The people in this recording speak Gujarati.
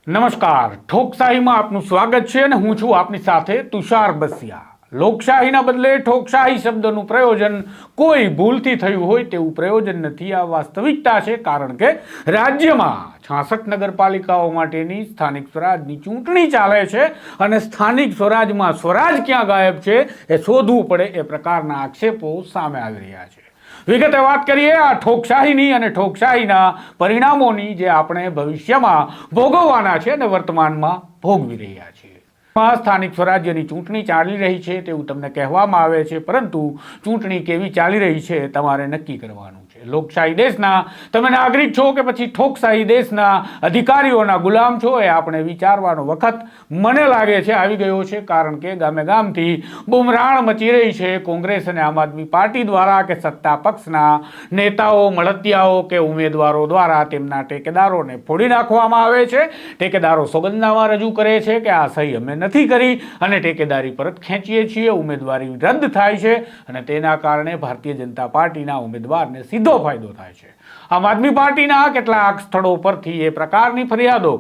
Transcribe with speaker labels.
Speaker 1: નમસ્કાર, ઠોકશાહીમાં આપનું સ્વાગત છે અને હું છું આપની સાથે તુષાર બસિયા। લોકશાહીના બદલે ઠોકશાહી શબ્દનું પ્રયોજન કોઈ ભૂલથી થયું હોય તેવું પ્રયોજન નથી। આ વાસ્તવિકતા છે, કારણ કે રાજ્યમાં 66 નગરપાલિકાઓ માટેની સ્થાનિક સ્વરાજની ચૂંટણી ચાલે છે અને સ્થાનિક સ્વરાજમાં સ્વરાજ ક્યાં ગાયબ છે એ શોધવું પડે એ પ્રકારના આક્ષેપો સામે આવી રહ્યા છે। વિગતે વાત કરીએ આ ઠોકશાહીની અને ઠોકશાહીના પરિણામોની, જે આપણે ભવિષ્યમાં ભોગવવાના છે અને વર્તમાનમાં ભોગવી રહ્યા છીએ। સ્થાનિક સ્વરાજ્યની ચૂંટણી ચાલી રહી છે તેવું તમને કહેવામાં આવે છે, પરંતુ ચૂંટણી કેવી ચાલી રહી છે તમારે નક્કી કરવાનું છે। લોકશાહી દેશના તમે નાગરિક છો કે પછી ઠોકશાહી દેશના અધિકારીઓના ગુલામ છો, એ આપણે વિચારવાનો વખત મને લાગે છે આવી ગયો છે। કારણ કે ગામે ગામથી બુમરાણ મચી રહી છે। કોંગ્રેસ અને આમ આદમી પાર્ટી દ્વારા કે સત્તા પક્ષના નેતાઓ, મળતિયાઓ કે ઉમેદવારો દ્વારા તેમના ટેકેદારોને ફોડી નાખવામાં આવે છે। ટેકેદારો સોગંદનામા રજૂ કરે છે કે આ સહી અમે નથી કરી અને ટેકેદારી પરત ખેંચીએ છીએ। ઉમેદવારી રદ થાય છે અને તેના કારણે ભારતીય જનતા પાર્ટીના ઉમેદવારને સીધો ફાયદો થાય છે। આમ આદમી પાર્ટીના કેટલાક સ્થળો પરથી એ પ્રકારની ફરિયાદો